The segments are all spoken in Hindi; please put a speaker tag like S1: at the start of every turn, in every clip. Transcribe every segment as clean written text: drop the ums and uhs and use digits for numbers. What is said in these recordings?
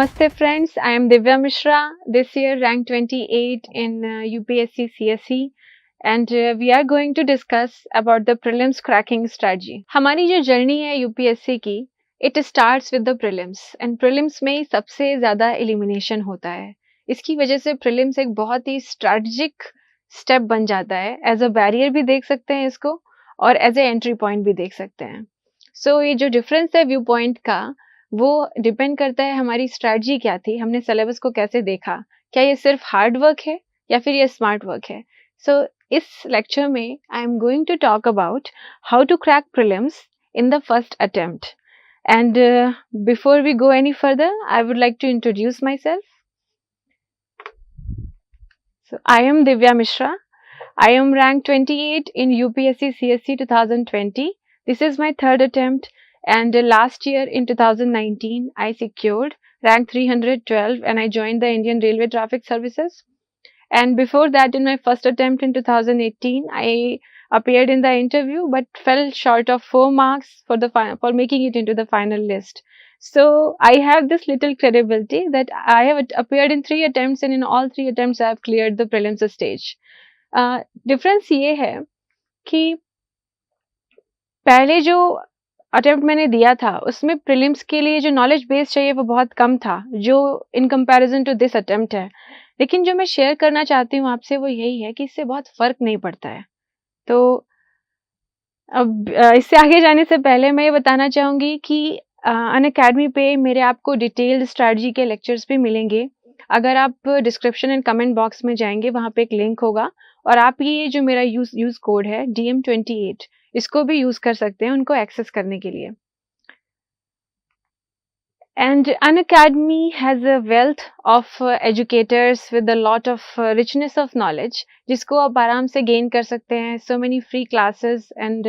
S1: Namaste friends, I am Divya Mishra, this year ranked 28 in UPSC CSE and we are going to discuss about the prelims cracking strategy. हमारी जो जर्नी है UPSC की, it starts with the prelims and prelims में सबसे ज़्यादा elimination होता है. इसकी वजह से prelims एक बहुत ही strategic step बन जाता है. As a barrier भी देख सकते हैं इसको और as a entry point भी देख सकते हैं. So ये जो difference है viewpoint का वो डिपेंड करता है हमारी स्ट्रैटेजी क्या थी, हमने सिलेबस को कैसे देखा, क्या ये सिर्फ हार्ड वर्क है या फिर ये स्मार्ट वर्क है. सो इस लेक्चर में I am going to talk about how to crack prelims in the first attempt. And before we go any further I would like to introduce my self. So I am Divya Mishra. I am ranked 28 in UPSC CSE 2020. This is my third attempt. And last year in 2019, I secured rank 312 and I joined the Indian Railway Traffic Services. And before that, in my first attempt in 2018, I appeared in the interview but fell short of 4 marks for making it into the final list. So I have this little credibility that I have appeared in 3 attempts and in all 3 attempts I have cleared the prelims stage. Difference ये है कि पहले जो अटेम्प्ट मैंने दिया था उसमें प्रीलिम्स के लिए जो नॉलेज बेस चाहिए वो बहुत कम था जो in comparison to this attempt है. लेकिन जो मैं शेयर करना चाहती हूँ आपसे वो यही है कि इससे बहुत फर्क नहीं पड़ता है. तो अब इससे आगे जाने से पहले मैं ये बताना चाहूँगी कि अनअकैडमी पे मेरे आपको डिटेल्ड स्ट्रैटेजी के लेक्चर्स भी मिलेंगे. अगर आप डिस्क्रिप्शन एंड कमेंट बॉक्स में जाएंगे वहाँ पे एक लिंक होगा और आप ये जो मेरा यूज कोड है DM28 इसको भी यूज कर सकते हैं उनको एक्सेस करने के लिए. And Unacademy has a wealth of educators with a lot of richness of knowledge जिसको आप आराम से गेन कर सकते हैं. So many free classes and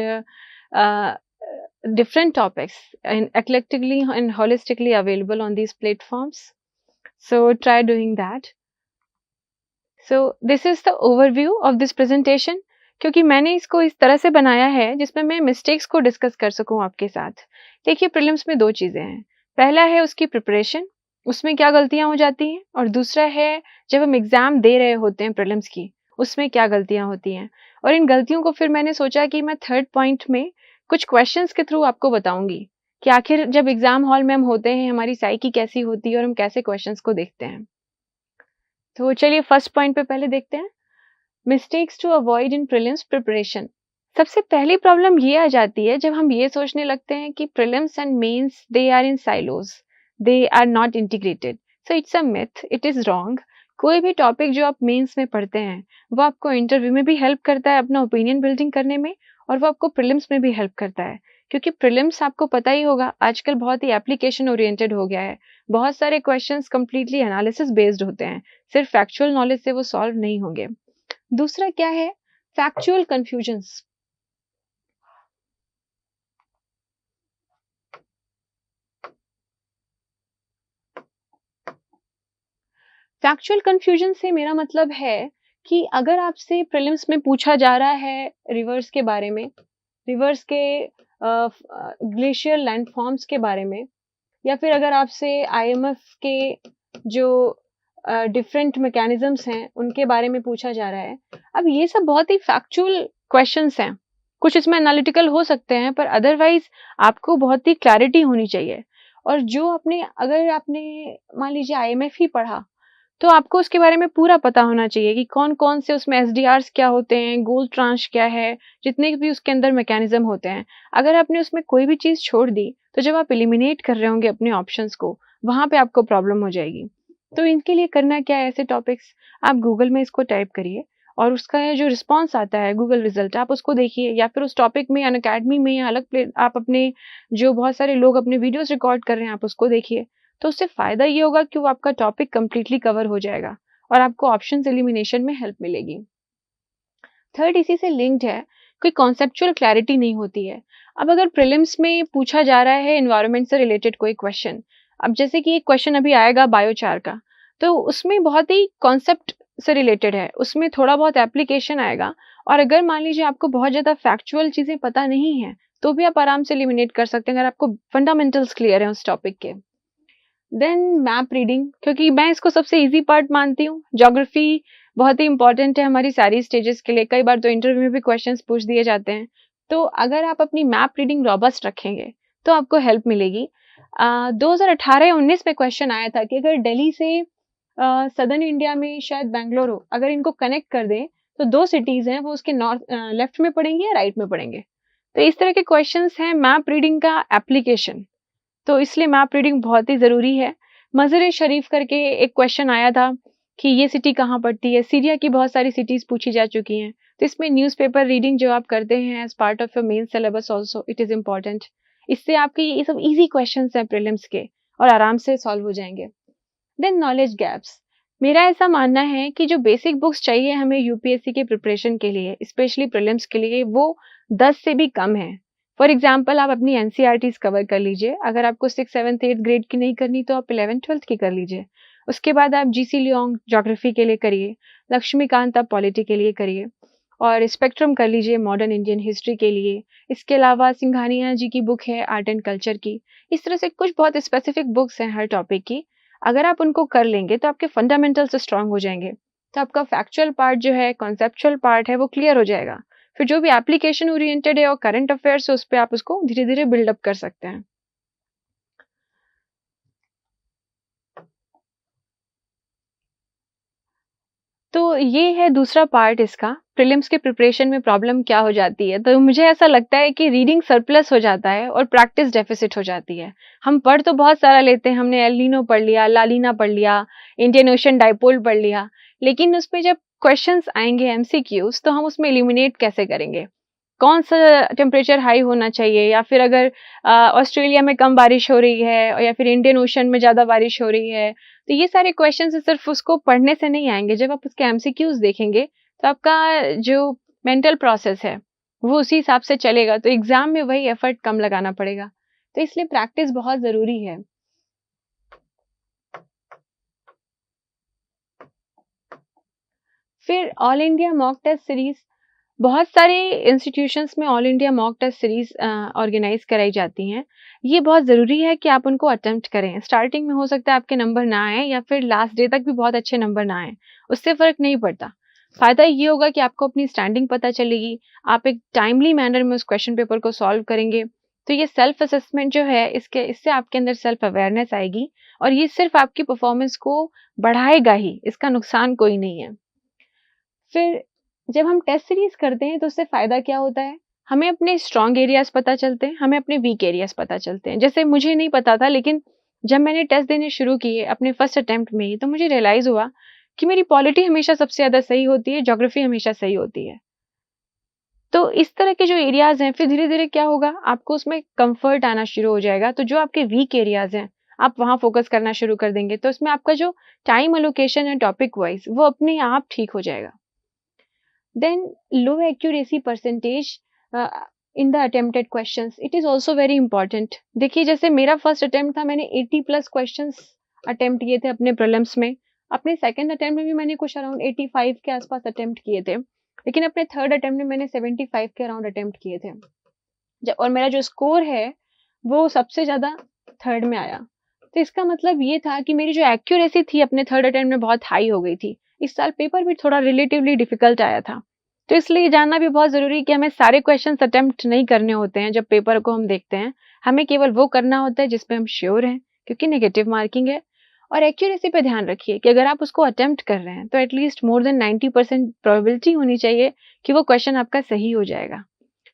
S1: different topics and eclectically and holistically available on these platforms. So try doing that. So this is the overview of this presentation. क्योंकि मैंने इसको इस तरह से बनाया है जिसमें मैं मिस्टेक्स को डिस्कस कर सकूं आपके साथ. देखिए प्रीलिम्स में 2 चीज़ें हैं. पहला है उसकी प्रिपरेशन, उसमें क्या गलतियां हो जाती हैं, और दूसरा है जब हम एग्ज़ाम दे रहे होते हैं प्रीलिम्स की उसमें क्या गलतियां होती हैं. और इन गलतियों को फिर मैंने सोचा कि मैं थर्ड पॉइंट में कुछ क्वेश्चंस के थ्रू आपको बताऊंगी कि आखिर जब एग्ज़ाम हॉल में हम होते हैं हमारी साइकी कैसी होती है और हम कैसे क्वेश्चंस को देखते हैं. तो चलिए फर्स्ट पॉइंट पे पहले देखते हैं. Mistakes to avoid in prelims preparation. सबसे पहली प्रॉब्लम ये आ जाती है जब हम ये सोचने लगते हैं कि prelims and mains they are in silos, they are not integrated. So it's a myth, it is wrong. कोई भी टॉपिक जो आप मेंस में पढ़ते हैं वो आपको इंटरव्यू में भी हेल्प करता है अपना ओपिनियन बिल्डिंग करने में और वो आपको प्रीलिम्स में भी हेल्प करता है. क्योंकि प्रीलिम्स आपको पता ही होगा आजकल बहुत ही एप्लीकेशन ओरिएंटेड हो गया है. बहुत सारे क्वेश्चंस कंप्लीटली एनालिसिस बेस्ड होते हैं, सिर्फ फैक्चुअल नॉलेज से वो सॉल्व नहीं होंगे. दूसरा क्या है, फैक्चुअल कंफ्यूजन्स. फैक्चुअल कंफ्यूजन से मेरा मतलब है कि अगर आपसे प्रीलिम्स में पूछा जा रहा है रिवर्स के बारे में, रिवर्स के ग्लेशियर लैंडफॉर्म्स के बारे में, या फिर अगर आपसे IMF के जो डिफरेंट मैकेनिज्म्स हैं उनके बारे में पूछा जा रहा है. अब ये सब बहुत ही फैक्चुअल क्वेश्चंस हैं, कुछ इसमें एनालिटिकल हो सकते हैं पर अदरवाइज आपको बहुत ही क्लैरिटी होनी चाहिए. और जो अगर आपने मान लीजिए IMF ही पढ़ा तो आपको उसके बारे में पूरा पता होना चाहिए कि कौन कौन से उसमें SDRs क्या होते हैं, गोल्ड ट्रांश क्या है, जितने भी उसके अंदर मैकेनिज्म होते हैं. अगर आपने उसमें कोई भी चीज़ छोड़ दी तो जब आप एलिमिनेट कर रहे होंगे अपने ऑप्शंस को वहाँ पे आपको प्रॉब्लम हो जाएगी. तो इनके लिए करना क्या है, ऐसे टॉपिक्स आप गूगल में इसको टाइप करिए और उसका जो रिस्पॉन्स आता है गूगल रिजल्ट आप उसको देखिए, या फिर उस टॉपिक में अनअकैडमी में या अलग आप अपने जो बहुत सारे लोग अपने वीडियोस रिकॉर्ड कर रहे हैं आप उसको देखिए. तो उससे फ़ायदा ये होगा कि वो आपका टॉपिक कम्प्लीटली कवर हो जाएगा और आपको ऑप्शंस एलिमिनेशन में हेल्प मिलेगी. थर्ड इसी से लिंक्ड है, कोई कॉन्सेप्चुअल क्लैरिटी नहीं होती है. अब अगर प्रीलिम्स में पूछा जा रहा है एनवायरनमेंट से रिलेटेड कोई क्वेश्चन, अब जैसे कि एक क्वेश्चन अभी आएगा बायोचार का, तो उसमें बहुत ही कॉन्सेप्ट से रिलेटेड है, उसमें थोड़ा बहुत एप्लीकेशन आएगा. और अगर मान लीजिए आपको बहुत ज़्यादा फैक्चुअल चीज़ें पता नहीं है तो भी आप आराम से एलिमिनेट कर सकते हैं अगर आपको फंडामेंटल्स क्लियर है उस टॉपिक के. देन मैप रीडिंग, क्योंकि मैं इसको सबसे इजी पार्ट मानती हूँ। ज्योग्राफी बहुत ही इंपॉर्टेंट है हमारी सारी स्टेजेस के लिए, कई बार तो इंटरव्यू में भी क्वेश्चंस पूछ दिए जाते हैं। तो अगर आप अपनी मैप रीडिंग रॉबस्ट रखेंगे तो आपको हेल्प मिलेगी। 2018-19 में क्वेश्चन आया था कि अगर दिल्ली से सदर्न इंडिया में शायद बेंगलोर हो, अगर इनको कनेक्ट कर दें तो दो सिटीज हैं वो उसके नॉर्थ लेफ्ट में पड़ेंगे या राइट में पड़ेंगे। तो इस तरह के क्वेश्चंस हैं मैप रीडिंग का एप्लीकेशन। तो इसलिए मैप रीडिंग बहुत ही ज़रूरी है। मज़र शरीफ करके एक क्वेश्चन आया था कि ये सिटी कहाँ पड़ती है। सीरिया की बहुत सारी सिटीज़ पूछी जा चुकी हैं। तो इसमें न्यूज़पेपर रीडिंग जो आप करते हैं as part of your main syllabus also it is important. इससे आपके ये सब ईज़ी क्वेश्चंस हैं प्रीलिम्स के और आराम से सॉल्व हो जाएंगे। Then knowledge gaps. मेरा ऐसा मानना है कि जो बेसिक बुक्स चाहिए हमें यूपीएससी के प्रिपरेशन के लिए, स्पेशली प्रीलिम्स के लिए, वो 10 से भी कम है। फॉर एग्जाम्पल आप अपनी एनसीईआरटीज कवर कर लीजिए। अगर आपको 6, 7, 8 ग्रेड की नहीं करनी तो आप 11, 12 की कर लीजिए। उसके बाद आप जीसी लियोंग ज्योग्राफी के लिए करिए, लक्ष्मीकांत आप पॉलिटी के लिए करिए, और स्पेक्ट्रम कर लीजिए मॉडर्न इंडियन हिस्ट्री के लिए। इसके अलावा सिंघानिया जी की बुक है आर्ट एंड कल्चर की। इस तरह से कुछ बहुत स्पेसिफिक बुक्स हैं हर टॉपिक की। अगर आप उनको कर लेंगे तो आपके फंडामेंटल्स स्ट्रांग हो जाएंगे। तो आपका फैक्चुअल पार्ट जो है, कॉन्सेप्चुअल पार्ट है, वो क्लियर हो जाएगा। फिर जो भी एप्लीकेशन ओरिएंटेड है और करंट अफेयर्स है उस पर आप उसको धीरे धीरे बिल्डअप कर सकते हैं। तो ये है दूसरा पार्ट इसका, प्रीलिम्स के प्रिपरेशन में प्रॉब्लम क्या हो जाती है। तो मुझे ऐसा लगता है कि रीडिंग सरप्लस हो जाता है और प्रैक्टिस डेफिसिट हो जाती है। हम पढ़ तो बहुत सारा लेते हैं, हमने एल नीनो पढ़ लिया, लालीना पढ़ लिया, इंडियन ओशन डाइपोल पढ़ लिया, लेकिन उस पे जब क्वेश्चंस आएंगे एमसीक्यूज तो हम उसमें एलिमिनेट कैसे करेंगे। कौन सा टेम्परेचर हाई होना चाहिए, या फिर अगर ऑस्ट्रेलिया में कम बारिश हो रही है या फिर इंडियन ओशन में ज़्यादा बारिश हो रही है। तो ये सारे क्वेश्चन सिर्फ उसको पढ़ने से नहीं आएंगे। जब आप उसके एमसीक्यूज देखेंगे तो आपका जो मेंटल प्रोसेस है वो उसी हिसाब से चलेगा। तो एग्जाम में वही एफर्ट कम लगाना पड़ेगा। तो इसलिए प्रैक्टिस बहुत ज़रूरी है। फिर all India mock test series, बहुत सारे इंस्टीट्यूशंस में all India mock test series organise कराई जाती हैं। ये बहुत ज़रूरी है कि आप उनको अटेम्प्ट करें। स्टार्टिंग में हो सकता है आपके नंबर ना आए या फिर लास्ट डे तक भी बहुत अच्छे नंबर ना आए, उससे फ़र्क नहीं पड़ता। फ़ायदा ये होगा कि आपको अपनी स्टैंडिंग पता चलेगी, आप एक टाइमली मैनर में उस क्वेश्चन पेपर को सॉल्व करेंगे। तो ये सेल्फ असेसमेंट जो है इससे आपके अंदर सेल्फ अवेयरनेस आएगी और ये सिर्फ आपकी परफॉर्मेंस को बढ़ाएगा ही, इसका नुकसान कोई नहीं है। फिर जब हम टेस्ट सीरीज करते हैं तो उससे फ़ायदा क्या होता है, हमें अपने स्ट्रॉन्ग एरियाज़ पता चलते हैं, हमें अपने वीक एरियाज़ पता चलते हैं। जैसे मुझे नहीं पता था, लेकिन जब मैंने टेस्ट देने शुरू किए अपने फर्स्ट अटेम्प्ट में ही, तो मुझे रियलाइज़ हुआ कि मेरी पॉलिटी हमेशा सबसे ज़्यादा सही होती है, ज्योग्राफी हमेशा सही होती है। तो इस तरह के जो एरियाज़ हैं, फिर धीरे-धीरे क्या होगा, आपको उसमें कम्फर्ट आना शुरू हो जाएगा। तो जो आपके वीक एरियाज़ हैं, आप वहाँ फ़ोकस करना शुरू कर देंगे। तो इसमें आपका जो टाइम एलोकेशन है टॉपिक वाइज़, वो अपने आप ठीक हो जाएगा। Then low accuracy percentage in the attempted questions, it is also very important. देखिए जैसे मेरा फर्स्ट अटेम्प्ट था, मैंने 80 प्लस क्वेश्चंस अटेम्प्ट किए थे अपने प्रीलिम्स में। अपने सेकंड अटेम्प्ट में भी मैंने कुछ अराउंड 85 के आसपास अटेम्प्ट किए थे, लेकिन अपने थर्ड अटेम्प्ट में मैंने 75 के अराउंड अटेम्प्ट किए थे। और मेरा जो स्कोर है वो सबसे ज़्यादा थर्ड में आया। तो इसका मतलब ये था कि मेरी जो एक्यूरेसी थी अपने थर्ड अटेम्प्ट में बहुत हाई हो गई थी। इस साल पेपर भी थोड़ा रिलेटिवली डिफिकल्ट आया था। तो इसलिए ये जानना भी बहुत ज़रूरी है कि हमें सारे क्वेश्चंस अटेम्प्ट नहीं करने होते हैं जब पेपर को हम देखते हैं। हमें केवल वो करना होता है जिसपे हम श्योर हैं, क्योंकि नेगेटिव मार्किंग है। और एक्यूरेसी पे ध्यान रखिए कि अगर आप उसको अटेम्प्ट कर रहे हैं तो एटलीस्ट मोर देन 90% प्रोबेबिलिटी होनी चाहिए कि वो क्वेश्चन आपका सही हो जाएगा।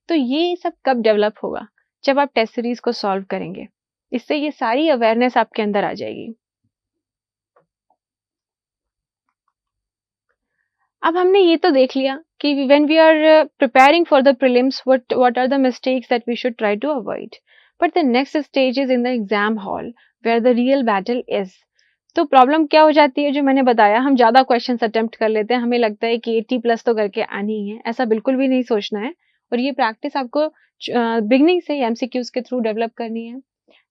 S1: तो ये सब कब डेवलप होगा, जब आप टेस्ट सीरीज को सॉल्व करेंगे। इससे ये सारी अवेयरनेस आपके अंदर आ जाएगी। अब हमने ये तो देख लिया कि when we are preparing for the prelims, what are the mistakes that we should try to avoid. But the next stage is in the exam hall where the real battle is. तो प्रॉब्लम क्या हो जाती है, जो मैंने बताया, हम ज़्यादा क्वेश्चंस अटेम्प्ट कर लेते हैं। हमें लगता है कि 80 प्लस तो करके आनी ही है, ऐसा बिल्कुल भी नहीं सोचना है। और ये प्रैक्टिस आपको बिगनिंग से ही एमसीक्यूज के थ्रू डेवलप करनी है।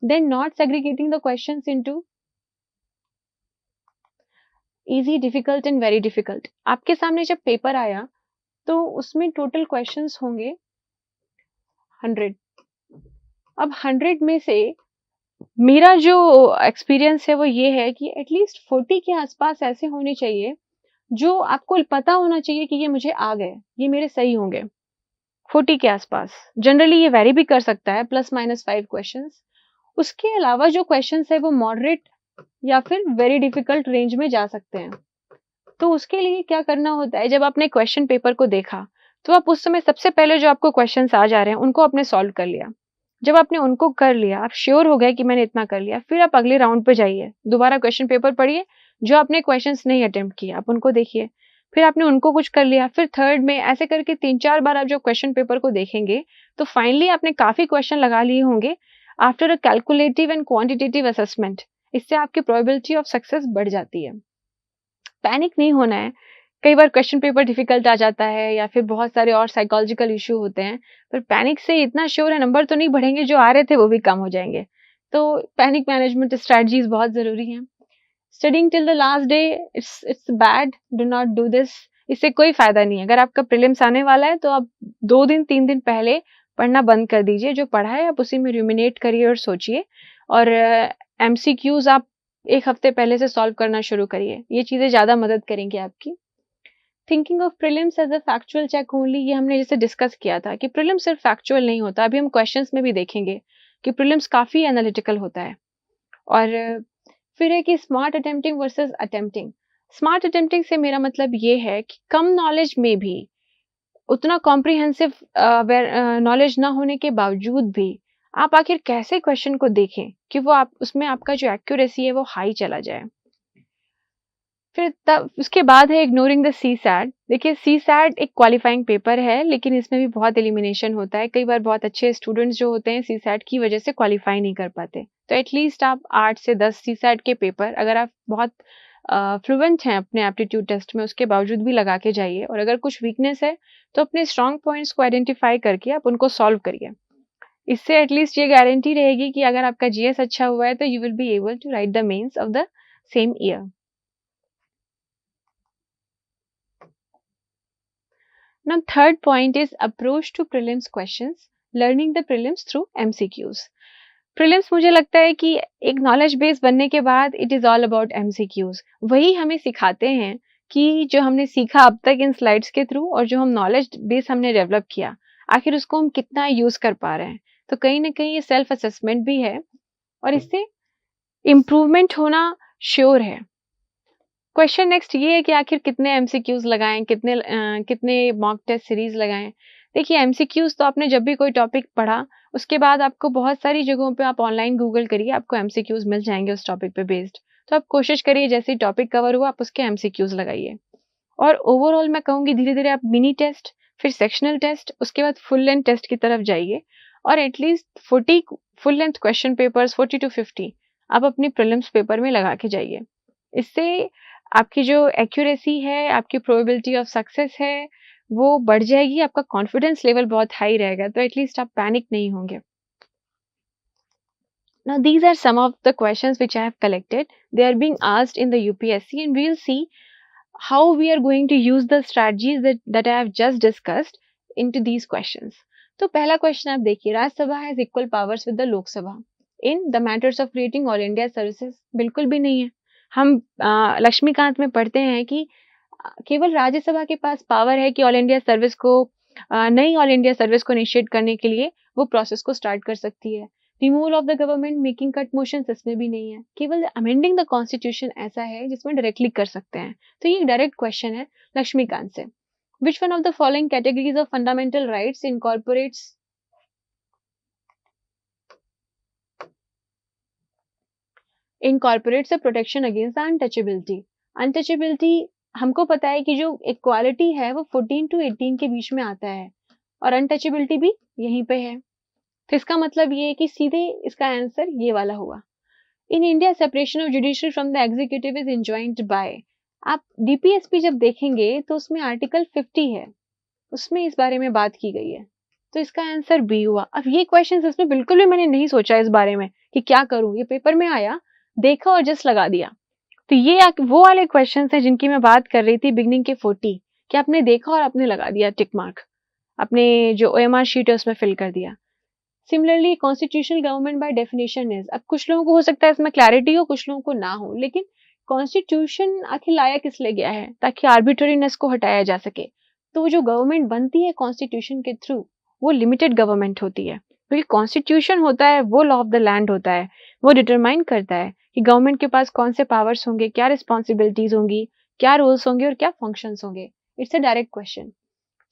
S1: Then not segregating the questions into easy, difficult and very difficult. आपके सामने जब पेपर आया तो उसमें टोटल क्वेश्चंस होंगे 100। अब 100 में से मेरा जो एक्सपीरियंस है वो ये है कि एटलीस्ट 40 के आसपास ऐसे होने चाहिए जो आपको पता होना चाहिए कि ये मुझे आ गए, ये मेरे सही होंगे। 40 के आसपास जनरली ये वेरी भी कर सकता है, +-5 क्वेश्चंस। उसके अलावा जो क्वेश्चंस है वो मॉडरेट या फिर वेरी डिफिकल्ट रेंज में जा सकते हैं। तो उसके लिए क्या करना होता है, जब आपने क्वेश्चन पेपर को देखा तो आप उस समय सबसे पहले जो आपको क्वेश्चंस आ जा रहे हैं उनको आपने सॉल्व कर लिया। जब आपने उनको कर लिया, आप श्योर हो गए कि मैंने इतना कर लिया, फिर आप अगले राउंड पे जाइए, दोबारा क्वेश्चन पेपर पढ़िए, जो आपने क्वेश्चंस नहीं अटेम्प्ट किए आप उनको देखिए, फिर आपने उनको कुछ कर लिया, फिर थर्ड में ऐसे करके 3-4 बार आप जो क्वेश्चन पेपर को देखेंगे तो फाइनली आपने काफी क्वेश्चन लगा लिए होंगे after a calculative and quantitative assessment. इससे आपकी प्रोबेबिलिटी ऑफ सक्सेस बढ़ जाती है। पैनिक नहीं होना है। कई बार क्वेश्चन पेपर डिफिकल्ट आ जाता है या फिर बहुत सारे और साइकोलॉजिकल इश्यू होते हैं, पर पैनिक से इतना श्योर है नंबर तो नहीं बढ़ेंगे, जो आ रहे थे वो भी कम हो जाएंगे। तो पैनिक मैनेजमेंट स्ट्रेटजीज बहुत जरूरी हैं। Studying till the last day, it's bad, do not do this. इससे कोई फायदा नहीं है। अगर आपका प्रीलिम्स आने वाला है तो आप 2 दिन 3 दिन पहले पढ़ना बंद कर दीजिए। जो पढ़ा है आप उसी में रूमिनेट करिए और सोचिए, और एमसीक्यूज आप 1 हफ्ते पहले से सॉल्व करना शुरू करिए। ये चीजें ज्यादा मदद करेंगी आपकी। Thinking of prelims as a factual check only, ये हमने जैसे डिस्कस किया था कि प्रीलिम्स सिर्फ फैक्चुअल नहीं होता। अभी हम क्वेश्चंस में भी देखेंगे कि प्रीलिम्स काफी एनालिटिकल होता है। और फिर है कि smart attempting versus attempting. Smart attempting से मेरा मतलब ये है कि कम नॉलेज में भी, उतना कॉम्प्रिहेंसिव नॉलेज ना होने के बावजूद भी आप आखिर कैसे क्वेश्चन को देखें कि वो आप उसमें आपका जो एक्यूरेसी है वो हाई चला जाए। फिर तब उसके बाद है इग्नोरिंग द सी सैट। देखिए, सी सैट एक क्वालिफाइंग पेपर है, लेकिन इसमें भी बहुत एलिमिनेशन होता है। कई बार बहुत अच्छे स्टूडेंट्स जो होते हैं सी सैट की वजह से क्वालिफाई नहीं कर पाते। तो एटलीस्ट आप 8 से 10 सी सैट के पेपर, अगर आप बहुत फ्लुएंट हैं अपने एप्टीट्यूड टेस्ट में, उसके बावजूद भी लगा के जाइए। और अगर कुछ वीकनेस है तो अपने स्ट्रॉन्ग पॉइंट्स को आइडेंटिफाई करके आप उनको सॉल्व करिए। इससे एटलीस्ट ये गारंटी रहेगी कि अगर आपका जीएस अच्छा हुआ है तो you will be able to write the mains of the same year. Now, third point is approach to prelims questions, learning the prelims through MCQs. Prelims मुझे लगता है कि एक नॉलेज बेस बनने के बाद it is all about MCQs. वही हमें सिखाते हैं कि जो हमने सीखा अब तक इन स्लाइड्स के थ्रू और जो हम नॉलेज बेस हमने डेवलप किया, आखिर उसको हम कितना यूज कर पा रहे हैं। तो कहीं ना कहीं ये सेल्फ असेसमेंट भी है और इससे इम्प्रूवमेंट होना श्योर है। क्वेश्चन नेक्स्ट ये है कि आखिर कितने एमसीक्यूज लगाएं, कितने मॉक टेस्ट सीरीज लगाएं। देखिए, एमसीक्यूज तो आपने जब भी कोई टॉपिक पढ़ा उसके बाद आपको बहुत सारी जगहों पे आप ऑनलाइन गूगल करिए, आपको एमसीक्यूज मिल जाएंगे उस टॉपिक पे बेस्ड। तो आप कोशिश करिए जैसे ही टॉपिक कवर हुआ आप उसके एमसीक्यूज लगाइए। और ओवरऑल मैं कहूँगी धीरे धीरे आप मिनी टेस्ट, फिर सेक्शनल टेस्ट, उसके बाद फुल लेंथ टेस्ट की तरफ जाइए। और at least 40 full length question papers, 40 to 50 आप अपनी प्रीलिम्स पेपर में लगा के जाइए। इससे आपकी जो एक्यूरेसी है, आपकी प्रोबेबिलिटी ऑफ सक्सेस है, वो बढ़ जाएगी। आपका कॉन्फिडेंस लेवल बहुत हाई रहेगा, तो एटलीस्ट आप पैनिक नहीं होंगे। Now, these are some of the questions which I have collected. They are being asked in the UPSC, and we will see how we are going to use the strategies that I have just discussed into these questions. तो पहला क्वेश्चन आप देखिए, Rajya Sabha has equal powers with the Lok Sabha in the matters of creating all India services. बिल्कुल भी नहीं है। हम लक्ष्मीकांत में पढ़ते हैं कि केवल राज्यसभा के पास पावर है कि ऑल इंडिया सर्विस को नई ऑल इंडिया सर्विस को इनिशिएट करने के लिए वो प्रोसेस को स्टार्ट कर सकती है। Removal of the government making cut motion इसमें भी नहीं है। केवल अमेंडिंग द कॉन्स्टिट्यूशन ऐसा है जिसमें डायरेक्टली कर सकते हैं। तो ये डायरेक्ट क्वेश्चन है लक्ष्मीकांत से। Which one of the following categories of fundamental rights incorporates a protection against the untouchability. Untouchability हमको पता है कि जो इक्वालिटी है वो 14 to 18 के बीच में आता है, और अनटचेबिलिटी भी यहीं पे है। तो इसका मतलब ये है कि सीधे इसका आंसर ये वाला हुआ। In India separation of judiciary from the executive is enjoined by. आप डीपीएसपी जब देखेंगे तो उसमें आर्टिकल 50 है, उसमें इस बारे में बात की गई है। तो इसका आंसर बी हुआ। अब ये क्वेश्चन इसमें बिल्कुल भी मैंने नहीं सोचा इस बारे में कि क्या करूं, ये पेपर में आया, देखा और जस्ट लगा दिया। तो ये वो वाले क्वेश्चन हैं जिनकी मैं बात कर रही थी बिगनिंग के 40, कि आपने देखा और आपने लगा दिया टिक मार्क, अपने जो ओएमआर शीट है उसमें फिल कर दिया। Similarly constitutional government by definition is, अब कुछ लोगों को हो सकता है इसमें क्लैरिटी हो, कुछ लोगों को ना हो, लेकिन कॉन्स्टिट्यूशन आखिर लाया किस लिए गया है? ताकि आर्बिट्रेरीनेस को हटाया जा सके। तो जो गवर्नमेंट बनती है कॉन्स्टिट्यूशन के थ्रू, वो लिमिटेड गवर्नमेंट होती है, क्योंकि कॉन्स्टिट्यूशन होता है वो लॉ ऑफ द लैंड होता है, वो डिटरमाइन करता है कि गवर्नमेंट के पास कौन से पावर्स होंगे, क्या रिस्पॉन्सिबिलिटीज होंगी, क्या रूल्स होंगे और क्या फंक्शंस होंगे। It's a direct question.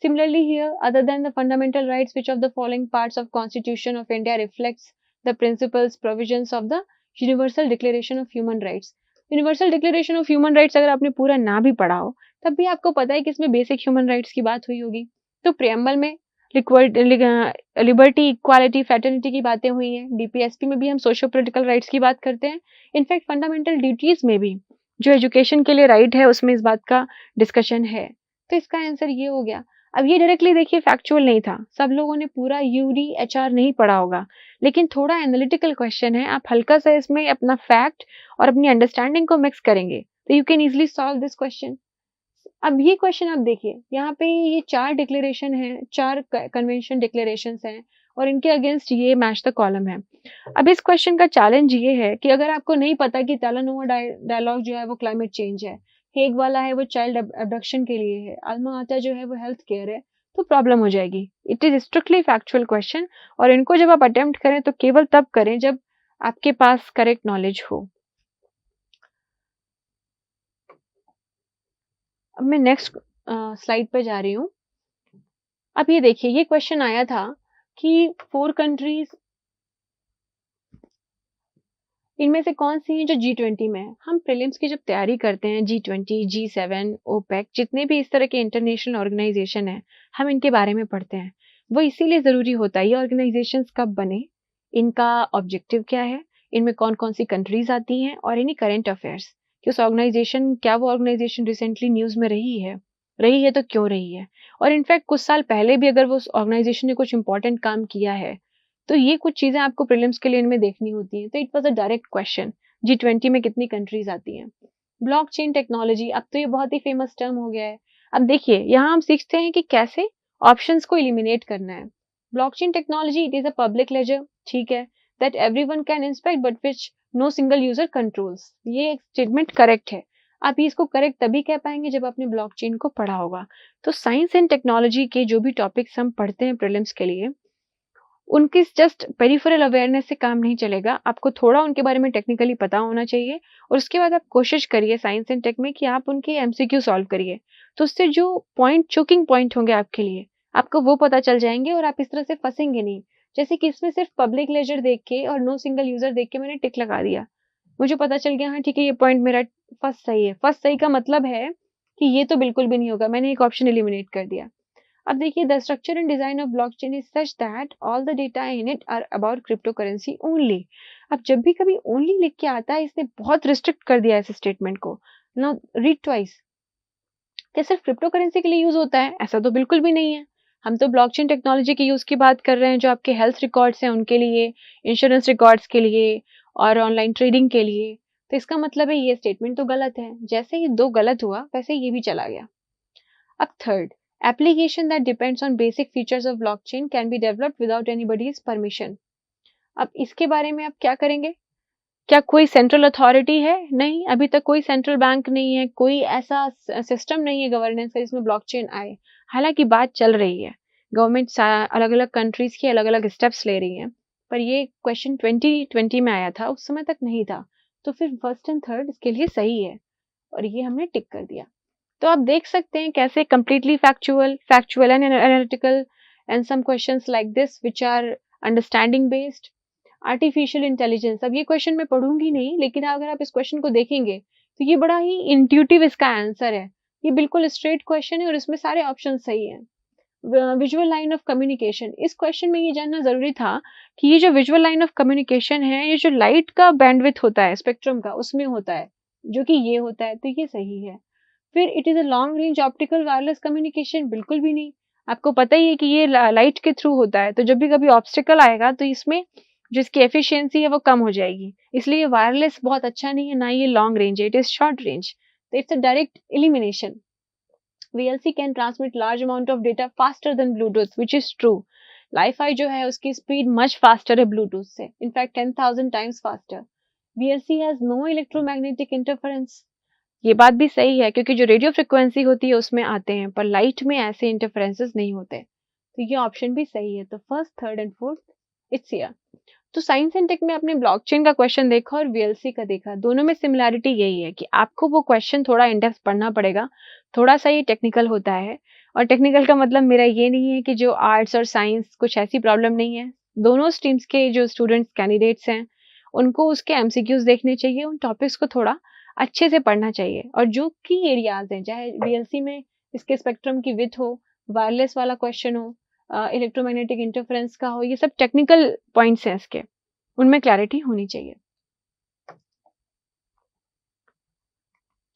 S1: Similarly here, other than the fundamental rights, which of the following parts of Constitution of India reflects the principles, provisions of the Universal Declaration of Human Rights? Universal Declaration of Human Rights अगर आपने पूरा ना भी पढ़ा हो, तब भी आपको पता है कि इसमें बेसिक ह्यूमन राइट्स की बात हुई होगी। तो प्रियम्बल में लिबर्टी, इक्वालिटी, फ्रेटर्निटी की बातें हुई हैं। डीपीएसपी में भी हम सोशो पोलिटिकल राइट्स की बात करते हैं। इनफैक्ट फंडामेंटल ड्यूटीज में भी जो एजुकेशन के लिए राइट है, उसमें इस बात का डिस्कशन है। तो इसका आंसर ये हो गया। अब ये डायरेक्टली देखिए फैक्चुअल नहीं था, सब लोगों ने पूरा यूडी एचआर नहीं पढ़ा होगा, लेकिन थोड़ा एनालिटिकल क्वेश्चन है। आप हल्का सा इसमें अपना फैक्ट और अपनी अंडरस्टैंडिंग को मिक्स करेंगे तो you can easily solve this question. अब ये क्वेश्चन आप देखिए, यहाँ पे ये 4 डिक्लेरेशन है, 4 कन्वेंशन डिक्लेरेशन हैं और इनके अगेंस्ट ये मैच द कॉलम है। अब इस क्वेश्चन का चैलेंज ये है कि अगर आपको नहीं पता कि तालानुमा डायलॉग जो है वो क्लाइमेट चेंज है, हेग वाला है वो चाइल्ड अबडक्शन के लिए है, अल्मा आता जो है वो हेल्थ केयर है, तो प्रॉब्लम हो जाएगी। It is strictly factual question और इनको जब आप अटेम्प्ट करें तो केवल तब करें जब आपके पास करेक्ट नॉलेज हो। अब मैं नेक्स्ट स्लाइड पे जा रही हूँ। अब ये देखिए, ये क्वेश्चन आया था कि 4 कंट्रीज इनमें से कौन सी है जो G20 में है। हम प्रीलिम्स की जब तैयारी करते हैं, G20, G7, ओपेक, जितने भी इस तरह के इंटरनेशनल ऑर्गेनाइजेशन है, हम इनके बारे में पढ़ते हैं। वो इसीलिए जरूरी होता है, ये ऑर्गेनाइजेशंस कब बने, इनका ऑब्जेक्टिव क्या है, इनमें कौन कौन सी कंट्रीज आती हैं और इन्हीं करंट अफेयर्स कि उस ऑर्गेनाइजेशन, क्या वो ऑर्गेनाइजेशन रिसेंटली न्यूज में रही है तो क्यों रही है, और इनफैक्ट कुछ साल पहले भी अगर वो उस ऑर्गेनाइजेशन ने कुछ इंपॉर्टेंट काम किया है, तो ये कुछ चीजें आपको प्रीलिम्स के लिए इनमें देखनी होती हैं। तो it was a direct question, G20 में कितनी कंट्रीज आती हैं। ब्लॉकचेन टेक्नोलॉजी, अब तो ये बहुत ही फेमस टर्म हो गया है। अब देखिए, यहाँ हम सीखते हैं कि कैसे ऑप्शंस को एलिमिनेट करना है। Blockchain technology, it is a public ledger, ठीक है, that everyone can inspect but which no single user controls. ये स्टेटमेंट करेक्ट है। आप इसको करेक्ट तभी कह पाएंगे जब आपने ब्लॉकचेन को पढ़ा होगा। तो साइंस एंड टेक्नोलॉजी के जो भी टॉपिक्स हम पढ़ते हैं प्रीलिम्स के लिए, उनकी जस्ट पेरिफेरल अवेयरनेस से काम नहीं चलेगा, आपको थोड़ा उनके बारे में टेक्निकली पता होना चाहिए और उसके बाद आप कोशिश करिए साइंस एंड टेक में कि आप उनके एमसीक्यू सॉल्व करिए। तो उससे जो पॉइंट, चोकिंग पॉइंट होंगे आपके लिए, आपको वो पता चल जाएंगे और आप इस तरह से फंसेंगे नहीं। जैसे कि इसमें सिर्फ पब्लिक लेजर देख के और नो सिंगल यूजर देख के मैंने टिक लगा दिया, मुझे पता चल गया हाँ ठीक है, ये पॉइंट मेरा फर्स्ट सही है। फर्स्ट सही का मतलब है कि ये तो बिल्कुल भी नहीं होगा, मैंने एक ऑप्शन एलिमिनेट कर दिया। अब देखिए, the structure and design of blockchain is such that all the data in it are about crypto currency only. अब जब भी कभी ओनली लिख के आता है, इसने बहुत रिस्ट्रिक्ट कर दिया है इस स्टेटमेंट को। नाउ रीड ट्वाइस, क्या सिर्फ क्रिप्टो करेंसी के लिए यूज होता है? ऐसा तो बिल्कुल भी नहीं है। हम तो ब्लॉकचेन टेक्नोलॉजी के यूज की बात कर रहे हैं, जो आपके हेल्थ रिकॉर्ड्स हैं उनके लिए, इंश्योरेंस रिकॉर्ड्स के लिए और ऑनलाइन ट्रेडिंग के लिए। तो इसका मतलब है ये स्टेटमेंट तो गलत है। जैसे ये 2 गलत हुआ, वैसे ये भी चला गया। अब third, application that depends on basic features of blockchain can be developed without anybody's permission। अब इसके बारे में आप क्या करेंगे? क्या कोई सेंट्रल अथॉरिटी है? नहीं, अभी तक कोई सेंट्रल बैंक नहीं है, कोई ऐसा सिस्टम नहीं है गवर्नेंस का जिसमें ब्लॉकचेन आए। हालांकि बात चल रही है, गवर्नमेंट अलग अलग कंट्रीज की अलग अलग स्टेप्स ले रही हैं, पर ये क्वेश्चन 2020 में आया था, उस समय तक नहीं था। तो फिर फर्स्ट एंड थर्ड इसके लिए सही है और ये हमने टिक कर दिया। तो आप देख सकते हैं कैसे completely factual and analytical and some questions like this which are understanding based। Artificial intelligence, अब ये क्वेश्चन मैं पढ़ूंगी नहीं, लेकिन अगर आप इस क्वेश्चन को देखेंगे तो ये बड़ा ही इंट्यूटिव इसका आंसर है। ये बिल्कुल स्ट्रेट क्वेश्चन है और इसमें सारे ऑप्शन सही हैं। विजुअल लाइन ऑफ कम्युनिकेशन, इस क्वेश्चन में ये जानना जरूरी था कि ये जो विजुअल लाइन ऑफ कम्युनिकेशन है, ये जो लाइट का बैंडविड्थ होता है स्पेक्ट्रम का, उसमें होता है, जो कि ये होता है, तो ये सही है। फिर it is a long range optical wireless communication, बिल्कुल भी नहीं। आपको पता ही है कि ये लाइट के थ्रू होता है, तो जब भी कभी ऑब्स्टिकल आएगा तो इसमें जो इसकी एफिशिएंसी है वो कम हो जाएगी, इसलिए वायरलेस बहुत अच्छा नहीं है, ना ये लॉन्ग रेंज है, इट इज शॉर्ट रेंज। तो it's a direct elimination. VLC can transmit large amount of data faster than Bluetooth, which is true। LiFi जो है उसकी स्पीड मच फास्टर है ब्लूटूथ से, in fact 10,000 times faster. VLC has no electromagnetic interference. ये बात भी सही है क्योंकि जो रेडियो फ्रिक्वेंसी होती है उसमें आते हैं, पर लाइट में ऐसे इंटरफेरेंसेस नहीं होते। तो ये ऑप्शन भी सही है। तो first, third and fourth it's here. तो साइंस एंड टेक में आपने ब्लॉकचेन का क्वेश्चन देखा और VLC का देखा, दोनों में सिमिलैरिटी यही है कि आपको वो क्वेश्चन थोड़ा इन डेप्थ पढ़ना पड़ेगा, थोड़ा सा ये टेक्निकल होता है। और टेक्निकल का मतलब मेरा ये नहीं है कि जो आर्ट्स और साइंस कुछ ऐसी प्रॉब्लम नहीं है, दोनों स्ट्रीम्स के जो स्टूडेंट्स कैंडिडेट्स हैं उनको उसके MCQs देखने चाहिए, उन टॉपिक्स को थोड़ा अच्छे से पढ़ना चाहिए। और जो की एरियाज हैं, चाहे VLC में इसके स्पेक्ट्रम की विड्थ हो, वायरलेस वाला क्वेश्चन हो, इलेक्ट्रोमैग्नेटिक इंटरफेरेंस का हो, ये सब टेक्निकल पॉइंट्स हैं इसके, उनमें क्लैरिटी होनी चाहिए।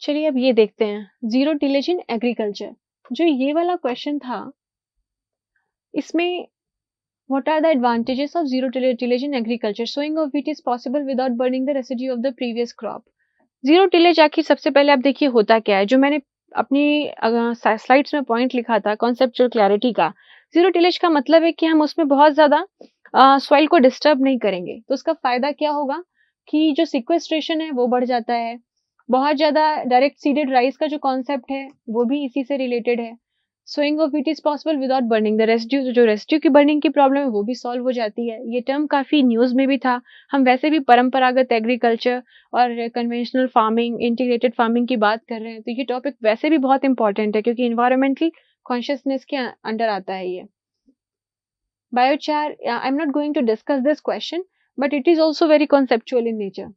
S1: चलिए अब ये देखते हैं, जीरो टिलेज इन एग्रीकल्चर। जो ये वाला क्वेश्चन था, इसमें what are the advantages of zero tillage in agriculture? Sowing of wheat is possible without burning the residue of the previous crop. Zero tillage आखिर सबसे पहले आप देखिए होता क्या है, जो मैंने अपनी स्लाइड्स में पॉइंट लिखा था कॉन्सेप्चुअल क्लैरिटी का। जीरो टिलेज का मतलब है कि हम उसमें बहुत ज्यादा सॉइल को डिस्टर्ब नहीं करेंगे, तो उसका फायदा क्या होगा कि जो सिक्वेस्ट्रेशन है वो बढ़ जाता है। बहुत ज्यादा डायरेक्ट सीडेड राइस का जो कॉन्सेप्ट है वो भी इसी से रिलेटेड है। Sowing of wheat is possible without burning the residue, जो रेसिड्यू की बर्निंग की प्रॉब्लम है वो भी सॉल्व हो जाती है। ये टर्म काफी न्यूज में भी था। हम वैसे भी परंपरागत एग्रीकल्चर और कन्वेंशनल फार्मिंग, इंटीग्रेटेड फार्मिंग की बात कर रहे हैं, तो ये टॉपिक वैसे भी बहुत इंपॉर्टेंट है क्योंकि इन्वायरमेंटल कॉन्शियसनेस के अंडर आता है ये। Biochar, I'm not going to discuss this question, but it is also very conceptual in nature.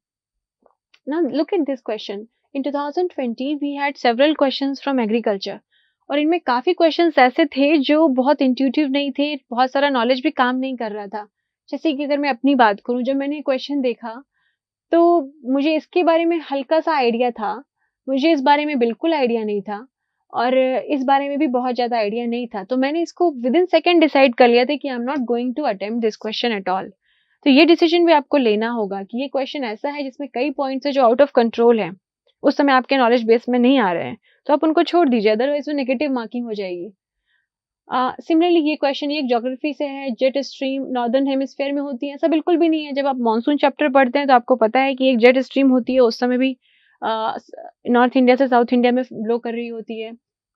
S1: Now look at this question. In 2020, we had several questions from agriculture. और इनमें काफी क्वेश्चंस ऐसे थे जो बहुत इंट्यूटिव नहीं थे, बहुत सारा नॉलेज भी काम नहीं कर रहा था। जैसे कि अगर मैं अपनी बात करूं, जब मैंने क्वेश्चन देखा तो मुझे इसके बारे में हल्का सा आइडिया था, मुझे इस बारे में बिल्कुल आइडिया नहीं था और इस बारे में भी बहुत ज्यादा आइडिया नहीं था। तो मैंने इसको विद इन सेकेंड डिसाइड कर लिया था कि I am not going to attempt this question at all. तो ये डिसीजन भी आपको लेना होगा कि ये क्वेश्चन ऐसा है जिसमें कई पॉइंट्स है जो आउट ऑफ कंट्रोल है, उस समय आपके नॉलेज बेस में नहीं आ रहे हैं, तो आप उनको छोड़ दीजिए, अदरवाइज वो नेगेटिव मार्किंग हो जाएगी। सिमिलरली ये क्वेश्चन एक ज्योग्राफी से है, जेट स्ट्रीम नॉर्दर्न हेमिस्फीयर में होती है, ऐसा बिल्कुल भी नहीं है। जब आप मानसून चैप्टर पढ़ते हैं तो आपको पता है कि एक जेट स्ट्रीम होती है, उस समय भी नॉर्थ इंडिया से साउथ इंडिया में ब्लो कर रही होती है।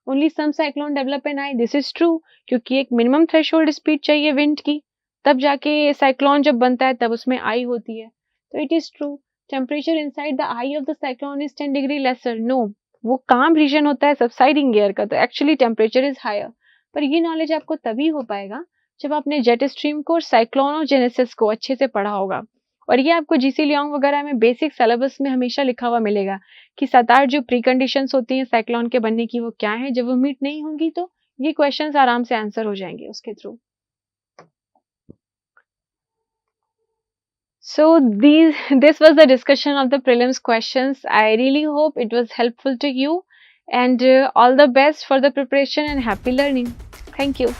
S1: Only some cyclone develop an eye, this is true, क्योंकि एक मिनिमम थ्रेशोल्ड स्पीड चाहिए विंड की, तब जाके साइक्लोन जब बनता है तब उसमें आई होती है। तो it is true, temperature inside the eye of the cyclone is 10 degree lesser. No, वो काम रीजन होता है सबसाइडिंग एयर का, तो एक्चुअली टेम्परेचर इज हायर। पर ये नॉलेज आपको तभी हो पाएगा जब आपने जेट स्ट्रीम को और साइक्लोनोजेनेसिस को अच्छे से पढ़ा होगा। और ये आपको जीसी लियोंग वगैरह में बेसिक सिलेबस में हमेशा लिखा हुआ मिलेगा कि 7-8 जो प्री कंडीशंस होती हैं साइक्लोन के बनने की वो क्या है। जब वो मीट नहीं होंगी तो ये क्वेश्चंस आराम से आंसर हो जाएंगे उसके through. So this was the discussion of the prelims questions. I really hope it was helpful to you, and all the best for the preparation and happy learning. Thank you.